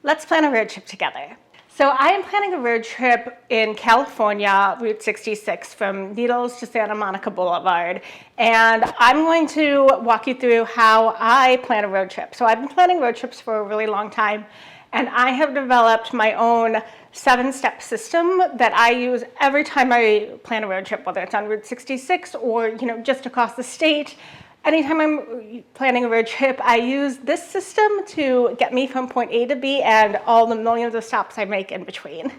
Let's plan a road trip together. So I am planning a road trip in California, Route 66, from Needles to Santa Monica Boulevard. And I'm going to walk you through how I plan a road trip. So I've been planning road trips for a really long time, and I have developed my own 7-step system that I use every time I plan a road trip, whether it's on Route 66 or just across the state. Anytime I'm planning a road trip, I use this system to get me from point A to B and all the millions of stops I make in between.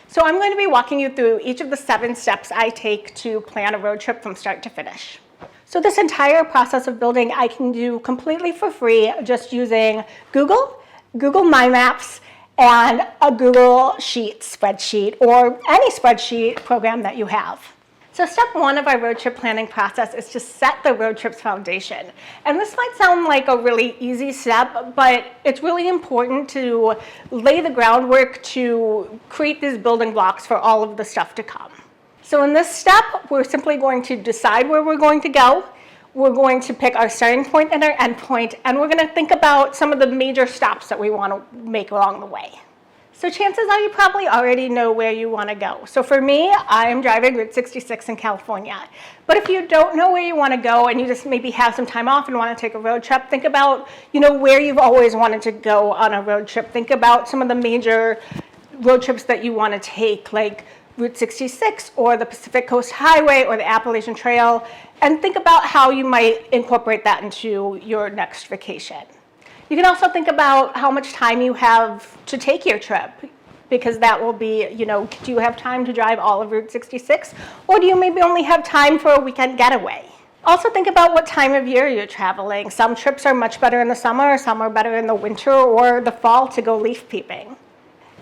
So I'm going to be walking you through each of the 7 steps I take to plan a road trip from start to finish. So this entire process of building I can do completely for free just using Google My Maps, and a Google Sheet spreadsheet or any spreadsheet program that you have. So step 1 of our road trip planning process is to set the road trip's foundation. And this might sound like a really easy step, but it's really important to lay the groundwork to create these building blocks for all of the stuff to come. So in this step, we're simply going to decide where we're going to go. We're going to pick our starting point and our end point, and we're going to think about some of the major stops that we want to make along the way. So chances are you probably already know where you want to go. So for me, I am driving Route 66 in California. But if you don't know where you want to go and you just maybe have some time off and want to take a road trip, think about where you've always wanted to go on a road trip. Think about some of the major road trips that you want to take, like Route 66 or the Pacific Coast Highway or the Appalachian Trail, and think about how you might incorporate that into your next vacation. You can also think about how much time you have to take your trip, because that will be, do you have time to drive all of Route 66, or do you maybe only have time for a weekend getaway? Also think about what time of year you're traveling. Some trips are much better in the summer, some are better in the winter or the fall to go leaf peeping.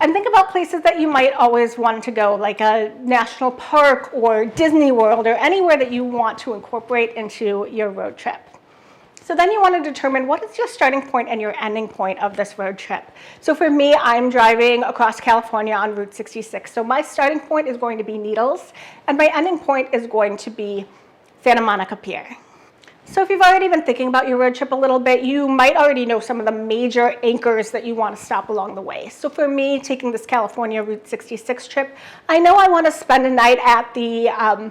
And think about places that you might always want to go, like a national park or Disney World or anywhere that you want to incorporate into your road trip. So then you want to determine what is your starting point and your ending point of this road trip. So for me, I'm driving across California on Route 66. So my starting point is going to be Needles, and my ending point is going to be Santa Monica Pier. So if you've already been thinking about your road trip a little bit, you might already know some of the major anchors that you want to stop along the way. So for me, taking this California Route 66 trip, I know I want to spend a night at the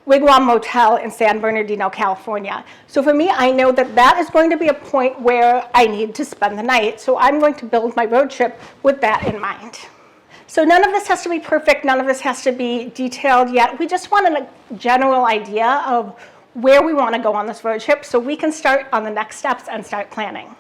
Wigwam Motel in San Bernardino, California. So for me, I know that that is going to be a point where I need to spend the night. So I'm going to build my road trip with that in mind. So none of this has to be perfect. None of this has to be detailed yet. We just want a general idea of where we want to go on this road trip so we can start on the next steps and start planning.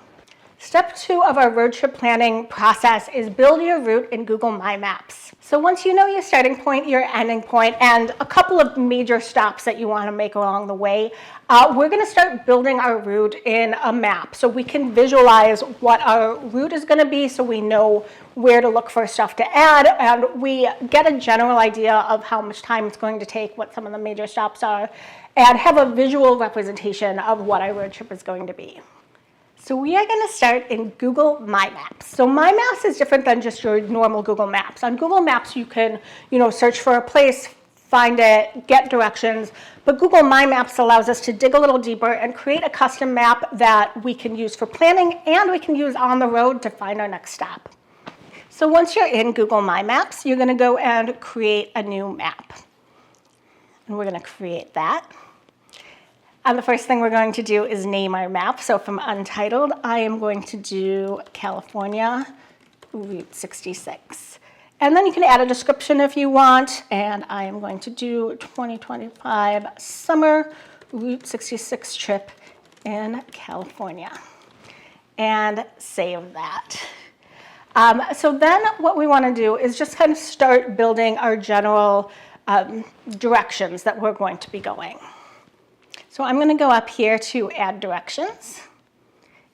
Step 2 of our road trip planning process is build your route in Google My Maps. So once you know your starting point, your ending point, and a couple of major stops that you want to make along the way, we're going to start building our route in a map so we can visualize what our route is going to be, so we know where to look for stuff to add, and we get a general idea of how much time it's going to take, what some of the major stops are, and have a visual representation of what our road trip is going to be. So we are going to start in Google My Maps. So My Maps is different than just your normal Google Maps. On Google Maps, you can, search for a place, find it, get directions. But Google My Maps allows us to dig a little deeper and create a custom map that we can use for planning and we can use on the road to find our next stop. So once you're in Google My Maps, you're going to go and create a new map. And we're going to create that. And the first thing we're going to do is name our map. So from Untitled, I am going to do California Route 66. And then you can add a description if you want. And I am going to do 2025 Summer Route 66 trip in California. And save that. So then what we want to do is just kind of start building our general directions that we're going to be going. So I'm going to go up here to add directions,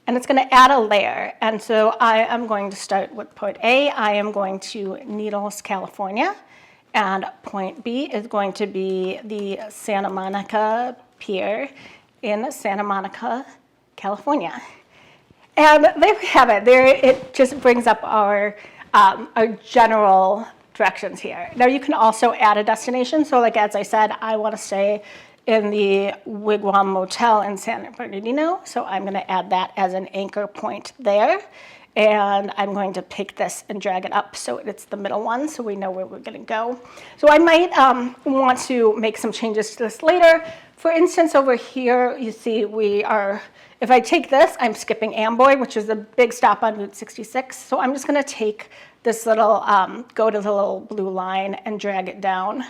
and it's going to add a layer. And so I am going to start with point A. I am going to Needles, California, and point B is going to be the Santa Monica Pier in Santa Monica, California. And there we have it. There it just brings up our general directions here. Now you can also add a destination. So like as I said, I want to stay in the Wigwam Motel in San Bernardino, so I'm going to add that as an anchor point there. and I'm going to pick this and drag it up so it's the middle one so we know where we're going to go. So I might want to make some changes to this later. For instance, over here, you see if I take this, I'm skipping Amboy, which is a big stop on Route 66. So I'm just going to take this little, go to the little blue line and drag it down.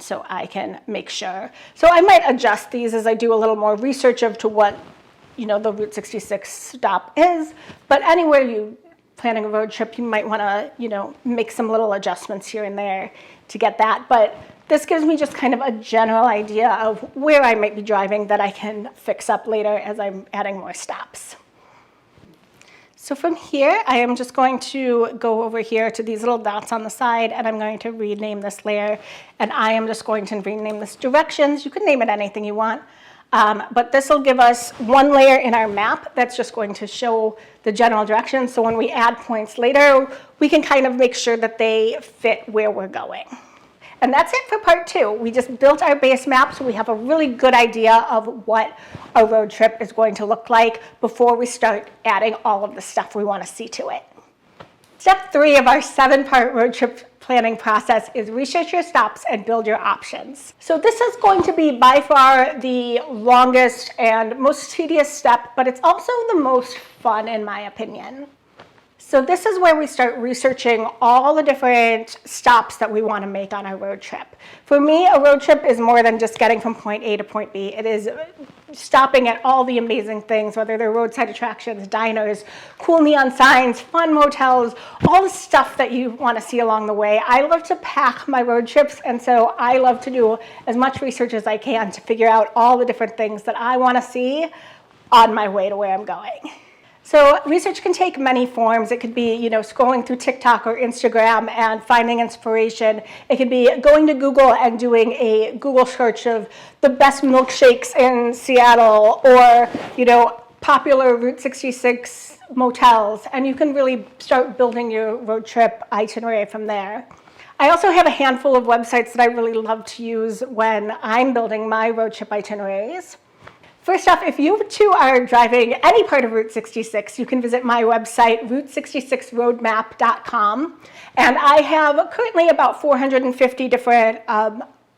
So I can make sure. So I might adjust these as I do a little more research of to what the Route 66 stop is. But anywhere you planning a road trip, you might want to make some little adjustments here and there to get that. But this gives me just kind of a general idea of where I might be driving that I can fix up later as I'm adding more stops. So from here, I am just going to go over here to these little dots on the side, and I'm going to rename this layer. And I am just going to rename this directions. You can name it anything you want. But this will give us one layer in our map that's just going to show the general direction. So when we add points later, we can kind of make sure that they fit where we're going. And that's it for part 2. We just built our base map, so we have a really good idea of what a road trip is going to look like before we start adding all of the stuff we want to see to it. Step 3 of our 7-part road trip planning process is research your stops and build your options. So this is going to be by far the longest and most tedious step, but it's also the most fun in my opinion. So this is where we start researching all the different stops that we want to make on our road trip. For me, a road trip is more than just getting from point A to point B. It is stopping at all the amazing things, whether they're roadside attractions, diners, cool neon signs, fun motels, all the stuff that you want to see along the way. I love to pack my road trips, and so I love to do as much research as I can to figure out all the different things that I want to see on my way to where I'm going. So research can take many forms. It could be, scrolling through TikTok or Instagram and finding inspiration. It could be going to Google and doing a Google search of the best milkshakes in Seattle or, popular Route 66 motels. And you can really start building your road trip itinerary from there. I also have a handful of websites that I really love to use when I'm building my road trip itineraries. First off, if you too are driving any part of Route 66, you can visit my website, route66roadmap.com. And I have currently about 450 different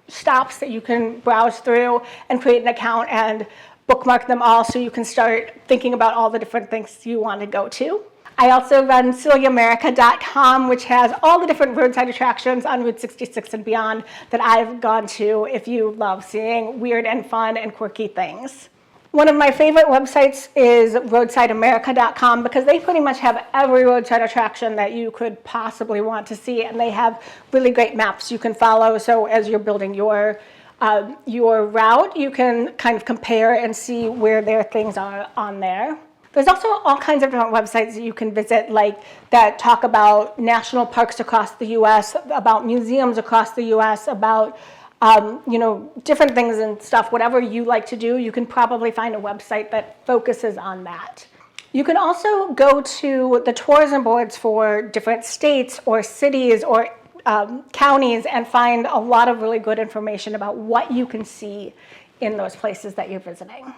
stops that you can browse through and create an account and bookmark them all so you can start thinking about all the different things you want to go to. I also run sillyamerica.com, which has all the different roadside attractions on Route 66 and beyond that I've gone to if you love seeing weird and fun and quirky things. One of my favorite websites is roadsideamerica.com because they pretty much have every roadside attraction that you could possibly want to see, and they have really great maps you can follow. So as you're building your route, you can kind of compare and see where their things are on there. There's also all kinds of different websites that you can visit, like that talk about national parks across the U.S., about museums across the U.S., about different things and stuff. Whatever you like to do, you can probably find a website that focuses on that. You can also go to the tourism boards for different states or cities or counties and find a lot of really good information about what you can see in those places that you're visiting.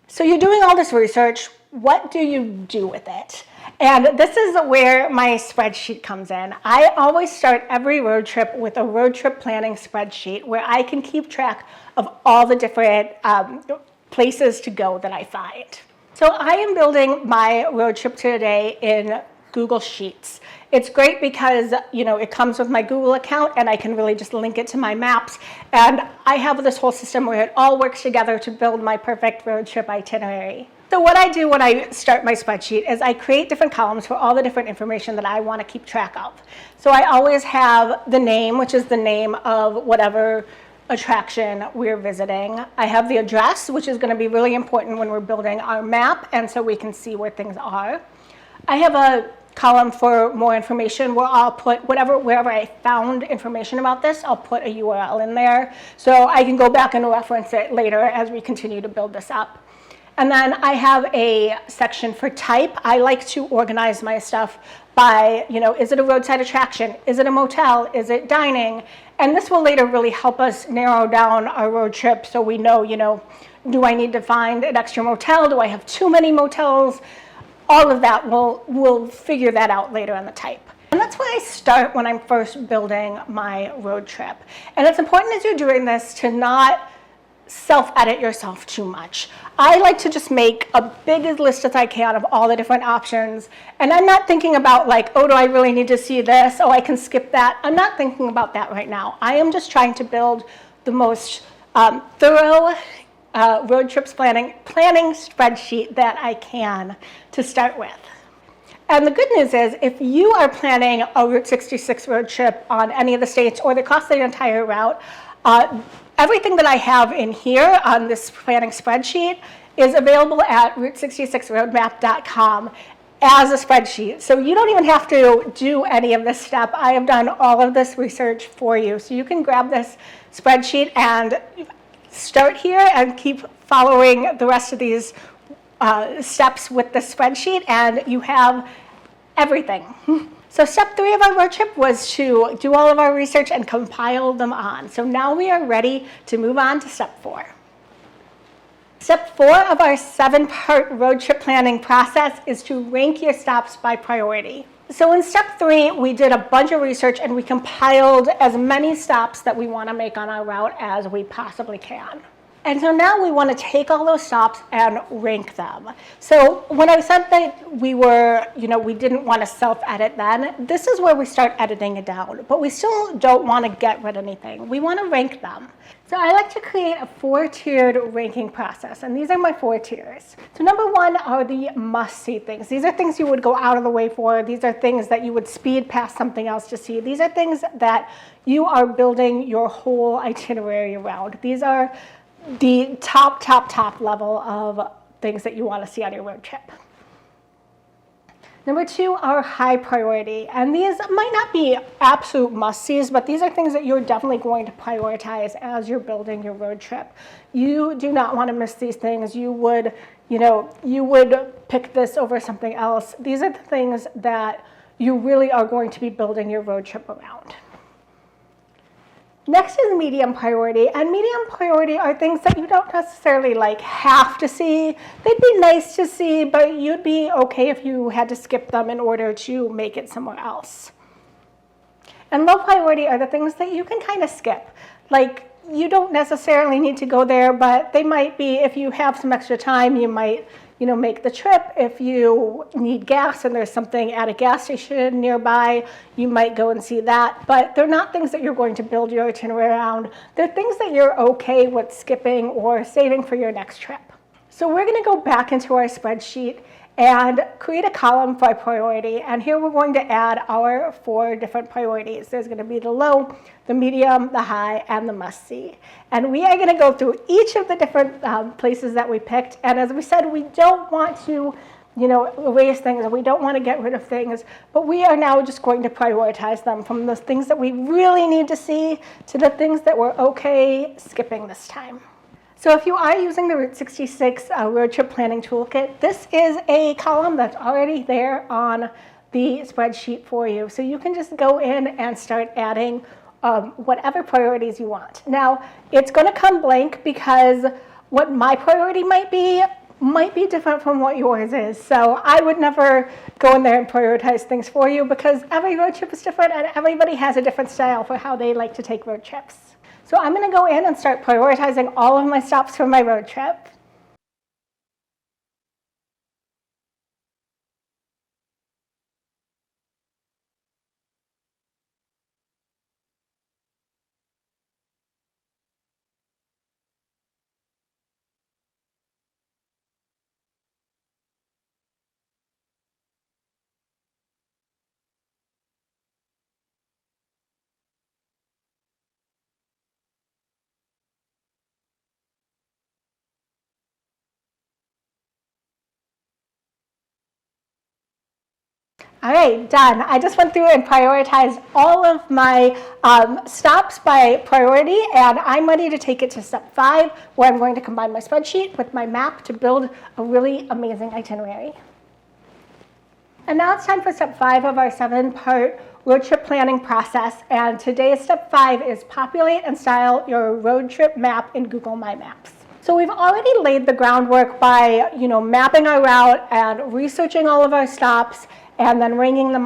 So you're doing all this research. What do you do with it? And this is where my spreadsheet comes in. I always start every road trip with a road trip planning spreadsheet where I can keep track of all the different places to go that I find. So I am building my road trip today in Google Sheets. It's great because, it comes with my Google account and I can really just link it to my maps. And I have this whole system where it all works together to build my perfect road trip itinerary. So what I do when I start my spreadsheet is I create different columns for all the different information that I want to keep track of. So I always have the name, which is the name of whatever attraction we're visiting. I have the address, which is going to be really important when we're building our map, and so we can see where things are. I have a column for more information where I'll put wherever I found information about this, I'll put a URL in there so I can go back and reference it later as we continue to build this up. And then I have a section for type. I like to organize my stuff by, is it a roadside attraction? Is it a motel? Is it dining? And this will later really help us narrow down our road trip so we know, do I need to find an extra motel? Do I have too many motels? all of that, we'll figure that out later in the type. And that's where I start when I'm first building my road trip. And it's important as you're doing this to not self-edit yourself too much. I like to just make a big list as I can of all the different options. And I'm not thinking about like, oh, do I really need to see this? Oh, I can skip that. I'm not thinking about that right now. I am just trying to build the most thorough road trips planning spreadsheet that I can to start with. And the good news is, if you are planning a Route 66 road trip on any of the states or across the entire route, everything that I have in here on this planning spreadsheet is available at route66roadmap.com as a spreadsheet. So you don't even have to do any of this step. I have done all of this research for you. So you can grab this spreadsheet and start here and keep following the rest of these steps with the spreadsheet, and you have everything. So step 3 of our road trip was to do all of our research and compile them on. So now we are ready to move on to step 4. Step 4 of our 7-part road trip planning process is to rank your stops by priority. So in step 3, we did a bunch of research and we compiled as many stops that we want to make on our route as we possibly can. And so now we want to take all those stops and rank them. So when I said that we didn't want to self-edit then, this is where we start editing it down. But we still don't want to get rid of anything. We want to rank them. So I like to create a 4-tiered ranking process, and these are my 4 tiers. So number 1 are the must-see things. These are things you would go out of the way for. These are things that you would speed past something else to see. These are things that you are building your whole itinerary around. These are the top level of things that you want to see on your road trip. Number 2 are high priority, and these might not be absolute must-sees, but these are things that you're definitely going to prioritize as you're building your road trip. You do not want to miss these things. You would pick this over something else. These are the things that you really are going to be building your road trip around. Next is medium priority, and medium priority are things that you don't necessarily have to see. They'd be nice to see, but you'd be okay if you had to skip them in order to make it somewhere else. And low priority are the things that you can kind of skip. You don't necessarily need to go there, but they might be, if you have some extra time, you might make the trip. If you need gas and there's something at a gas station nearby, you might go and see that. But they're not things that you're going to build your itinerary around. They're things that you're okay with skipping or saving for your next trip. So we're going to go back into our spreadsheet and create a column by priority. And here we're going to add our 4 different priorities. There's going to be the low, the medium, the high, and the must-see. And we are going to go through each of the different places that we picked. And as we said, we don't want to erase things, and we don't want to get rid of things, but we are now just going to prioritize them from the things that we really need to see to the things that we're okay skipping this time. So if you are using the Route 66 Road Trip Planning Toolkit, this is a column that's already there on the spreadsheet for you. So you can just go in and start adding whatever priorities you want. Now, it's going to come blank because what my priority might be different from what yours is. So I would never go in there and prioritize things for you because every road trip is different and everybody has a different style for how they like to take road trips. So I'm going to go in and start prioritizing all of my stops for my road trip. All right, done. I just went through and prioritized all of my stops by priority, and I'm ready to take it to step 5, where I'm going to combine my spreadsheet with my map to build a really amazing itinerary. And now it's time for step 5 of our 7-part road trip planning process, and today's step 5 is populate and style your road trip map in Google My Maps. So we've already laid the groundwork by, mapping our route and researching all of our stops and then ranking them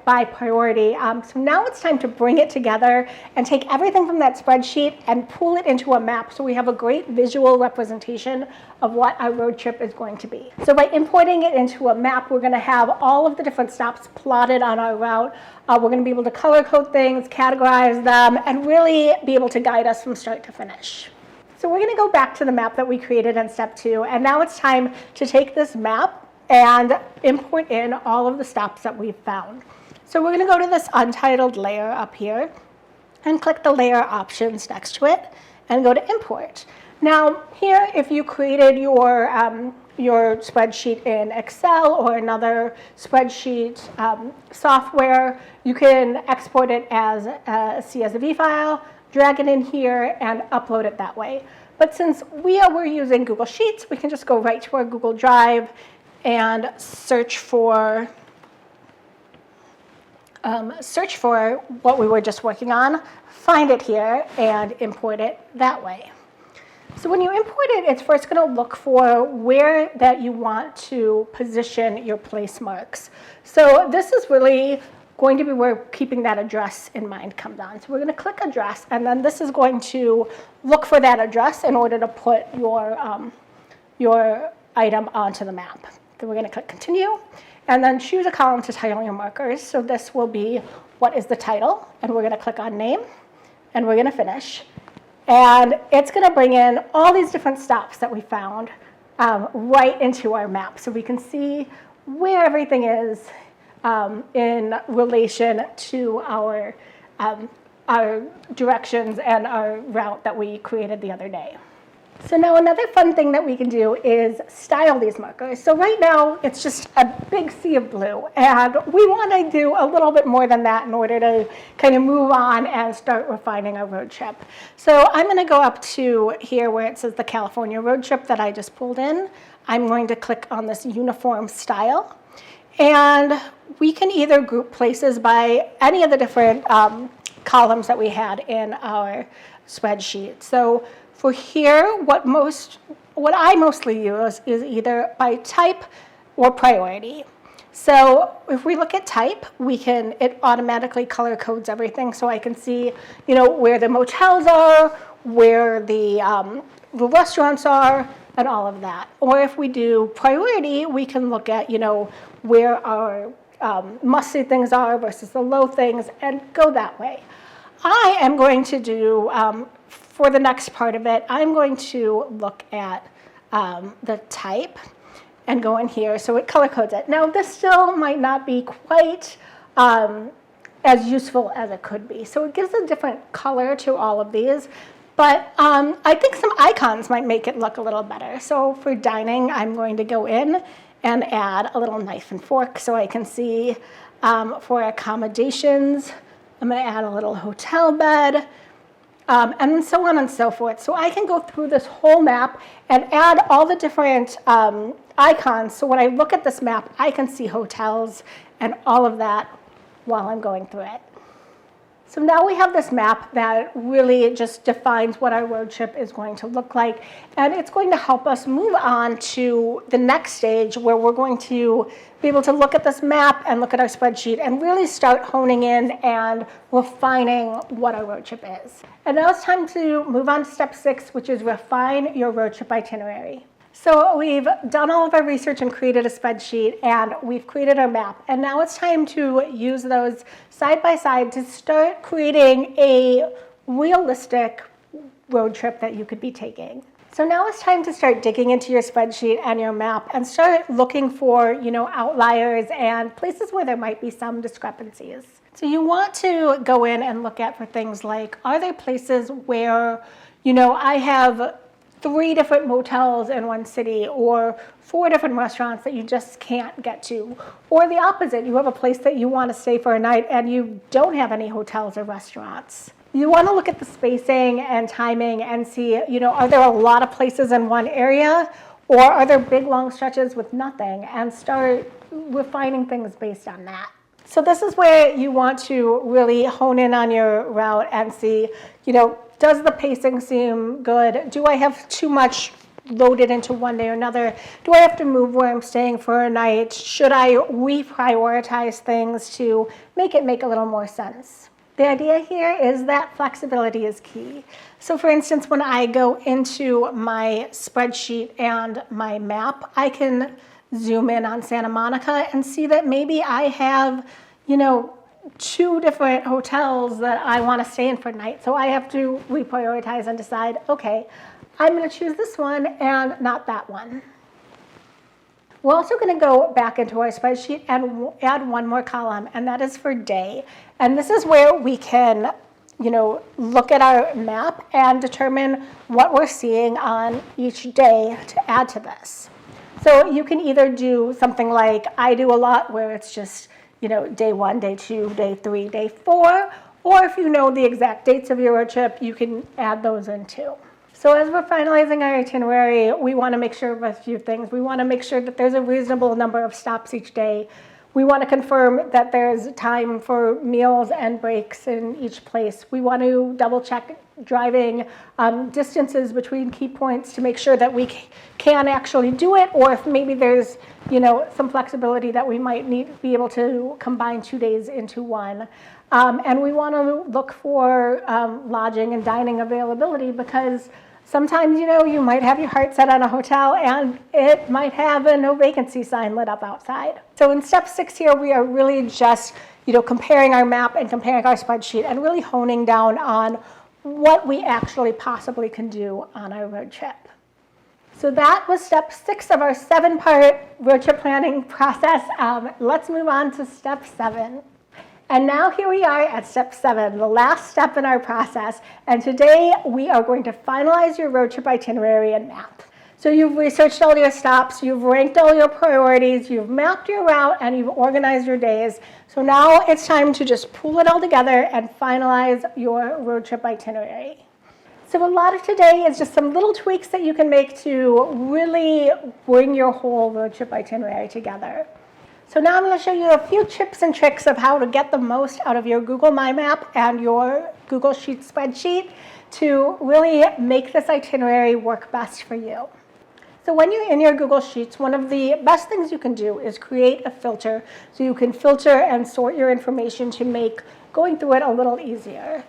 by priority. So now it's time to bring it together and take everything from that spreadsheet and pull it into a map so we have a great visual representation of what our road trip is going to be. So by importing it into a map, we're going to have all of the different stops plotted on our route. We're going to be able to color code things, categorize them, and really be able to guide us from start to finish. So we're going to go back to the map that we created in step 2, and now it's time to take this map and import in all of the stops that we've found. So we're going to go to this untitled layer up here and click the layer options next to it and go to import. Now here, if you created your spreadsheet in Excel or another spreadsheet software, you can export it as a CSV file, drag it in here, and upload it that way. But since we're using Google Sheets, we can just go right to our Google Drive and search for what we were just working on, find it here, and import it that way. So when you import it, it's first going to look for where that you want to position your place marks. So this is really going to be where keeping that address in mind comes on. So we're going to click address, and then this is going to look for that address in order to put your item onto the map. Then we're going to click continue, and then choose a column to title your markers. So this will be what is the title, and we're going to click on name, and we're going to finish. And it's going to bring in all these different stops that we found right into our map, so we can see where everything is in relation to our directions and our route that we created the other day. So now another fun thing that we can do is style these markers. So right now it's just a big sea of blue, and we want to do a little bit more than that in order to kind of move on and start refining our road trip. So I'm going to go up to here where it says the California road trip that I just pulled in. I'm going to click on this uniform style, and we can either group places by any of the different columns that we had in our spreadsheet. So for here, what I mostly use is either by type or priority. So if we look at type, it automatically color codes everything, so I can see, where the motels are, where the restaurants are, and all of that. Or if we do priority, we can look at, where our must-see things are versus the low things, and go that way. I am going to do, for the next part of it, I'm going to look at the type and go in here, so it color codes it. Now, this still might not be quite as useful as it could be. So it gives a different color to all of these, but I think some icons might make it look a little better. So for dining, I'm going to go in and add a little knife and fork so I can see. For accommodations, I'm going to add a little hotel bed, and then so on and so forth. So I can go through this whole map and add all the different icons. So when I look at this map, I can see hotels and all of that while I'm going through it. So now we have this map that really just defines what our road trip is going to look like. And it's going to help us move on to the next stage where we're going to be able to look at this map and look at our spreadsheet and really start honing in and refining what our road trip is. And now it's time to move on to step 6, which is refine your road trip itinerary. So we've done all of our research and created a spreadsheet, and we've created our map. And now it's time to use those side by side to start creating a realistic road trip that you could be taking. So now it's time to start digging into your spreadsheet and your map and start looking for, outliers and places where there might be some discrepancies. So you want to go in and look at for things like, are there places where, I have 3 different motels in one city, or 4 different restaurants that you just can't get to? Or the opposite, you have a place that you want to stay for a night and you don't have any hotels or restaurants. You want to look at the spacing and timing and see, are there a lot of places in one area, or are there big long stretches with nothing, and start refining things based on that. So this is where you want to really hone in on your route and see, Does the pacing seem good? Do I have too much loaded into one day or another? Do I have to move where I'm staying for a night? Should I reprioritize things to make it make a little more sense? The idea here is that flexibility is key. So for instance, when I go into my spreadsheet and my map, I can zoom in on Santa Monica and see that maybe I have, 2 different hotels that I want to stay in for the night. So I have to reprioritize and decide, okay, I'm going to choose this one and not that one. We're also going to go back into our spreadsheet and add one more column, and that is for day. And this is where we can, look at our map and determine what we're seeing on each day to add to this. So you can either do something like I do a lot, where it's just, day 1, day 2, day 3, day 4, or if you know the exact dates of your road trip, you can add those in too. So as we're finalizing our itinerary, we want to make sure of a few things. We want to make sure that there's a reasonable number of stops each day. We want to confirm that there's time for meals and breaks in each place. We want to double check driving distances between key points to make sure that we can actually do it, or if maybe there's some flexibility that we might need to be able to combine 2 days into one. And we want to look for lodging and dining availability, because sometimes, you might have your heart set on a hotel and it might have a no vacancy sign lit up outside. So in step 6 here, we are really just, comparing our map and comparing our spreadsheet and really honing down on what we actually possibly can do on our road trip. So that was step 6 of our 7-part road trip planning process. Let's move on to step 7. And now here we are at step 7, the last step in our process. And today we are going to finalize your road trip itinerary and map. So you've researched all your stops, you've ranked all your priorities, you've mapped your route, and you've organized your days. So now it's time to just pull it all together and finalize your road trip itinerary. So a lot of today is just some little tweaks that you can make to really bring your whole road trip itinerary together. So now I'm going to show you a few tips and tricks of how to get the most out of your Google My Map and your Google Sheets spreadsheet to really make this itinerary work best for you. So when you're in your Google Sheets, one of the best things you can do is create a filter, so you can filter and sort your information to make going through it a little easier.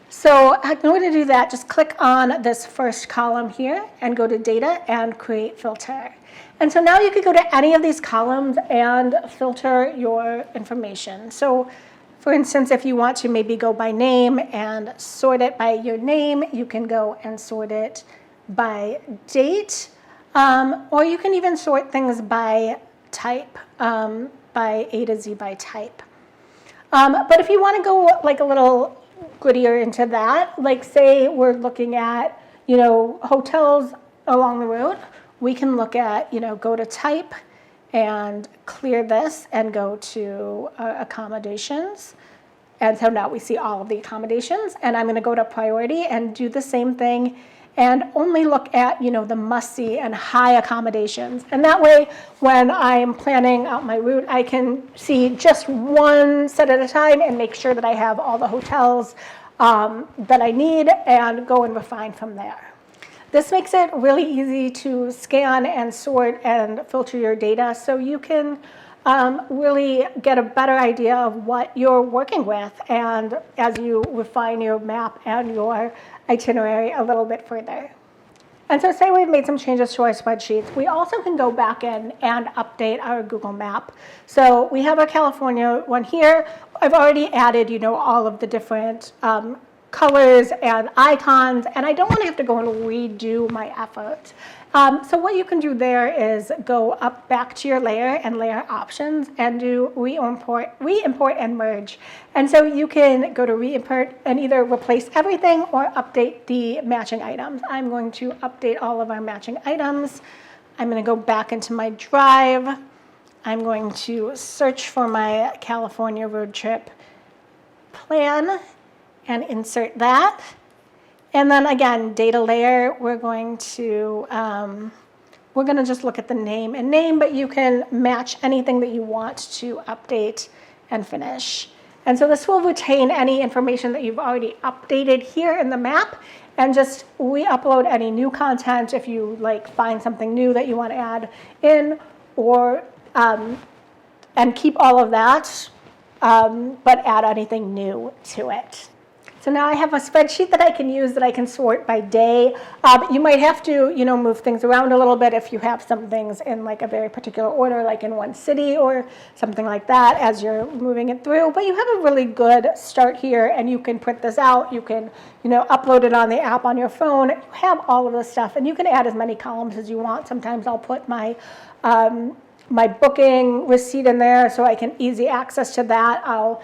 So in order to do that, just click on this first column here and go to Data and Create Filter. And so now you could go to any of these columns and filter your information. So for instance, if you want to maybe go by name and sort it by your name, you can go and sort it by date, or you can even sort things by type, by A to Z by type. But if you want to go like a little grittier into that, like say we're looking at, hotels along the road, we can look at, go to type and clear this and go to accommodations. And so now we see all of the accommodations, and I'm going to go to priority and do the same thing and only look at, the must-see and high accommodations. And that way, when I'm planning out my route, I can see just one set at a time and make sure that I have all the hotels that I need and go and refine from there. This makes it really easy to scan and sort and filter your data so you can really get a better idea of what you're working with, and as you refine your map and your itinerary a little bit further. And so say we've made some changes to our spreadsheets, we also can go back in and update our Google map. So we have our California one here. I've already added, all of the different colors and icons, and I don't want to have to go and redo my effort. So what you can do there is go up back to your layer and layer options and do re-import and merge. And so you can go to re-import and either replace everything or update the matching items. I'm going to update all of our matching items. I'm going to go back into my drive. I'm going to search for my California road trip plan and insert that. And then again, data layer, we're going to just look at the name and name, but you can match anything that you want to update and finish. And so this will retain any information that you've already updated here in the map and just re-upload any new content if you like find something new that you want to add in, or and keep all of that, but add anything new to it. So now I have a spreadsheet that I can use that I can sort by day. You might have to, move things around a little bit if you have some things in like a very particular order, like in one city or something like that as you're moving it through. But you have a really good start here, and you can print this out. You can, upload it on the app on your phone. You have all of this stuff, and you can add as many columns as you want. Sometimes I'll put my my booking receipt in there so I can easy access to that. I'll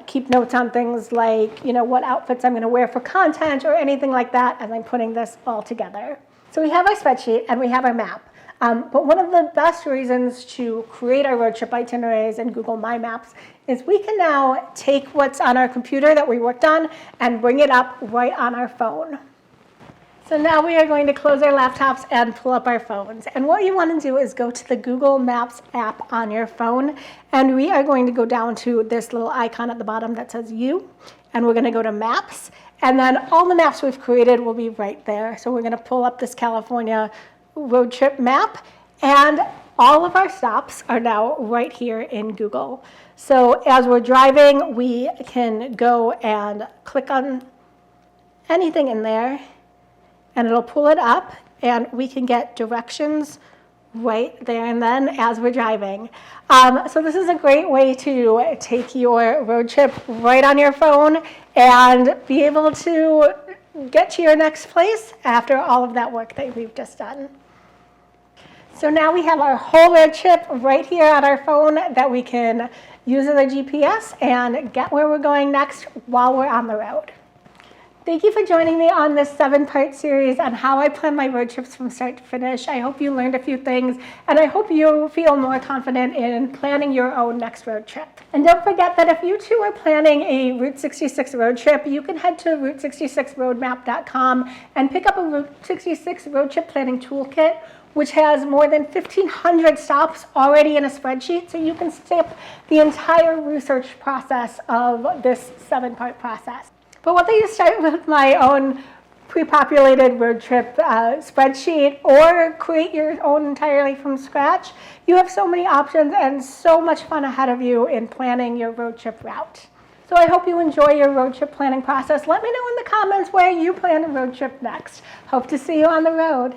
keep notes on things like, what outfits I'm going to wear for content or anything like that as I'm putting this all together. So we have our spreadsheet and we have our map. But one of the best reasons to create our road trip itineraries in Google My Maps is we can now take what's on our computer that we worked on and bring it up right on our phone. So now we are going to close our laptops and pull up our phones. And what you want to do is go to the Google Maps app on your phone, and we are going to go down to this little icon at the bottom that says You, and we're going to go to Maps, and then all the maps we've created will be right there. So we're going to pull up this California road trip map, and all of our stops are now right here in Google. So as we're driving, we can go and click on anything in there, and it'll pull it up, and we can get directions right there and then as we're driving. So this is a great way to take your road trip right on your phone and be able to get to your next place after all of that work that we've just done. So now we have our whole road trip right here on our phone that we can use as a GPS and get where we're going next while we're on the road. Thank you for joining me on this 7-part series on how I plan my road trips from start to finish. I hope you learned a few things, and I hope you feel more confident in planning your own next road trip. And don't forget that if you too are planning a Route 66 road trip, you can head to route66roadmap.com and pick up a Route 66 road trip planning toolkit, which has more than 1,500 stops already in a spreadsheet, so you can skip the entire research process of this 7-part process. But whether you start with my own pre-populated road trip spreadsheet or create your own entirely from scratch, you have so many options and so much fun ahead of you in planning your road trip route. So I hope you enjoy your road trip planning process. Let me know in the comments where you plan a road trip next. Hope to see you on the road.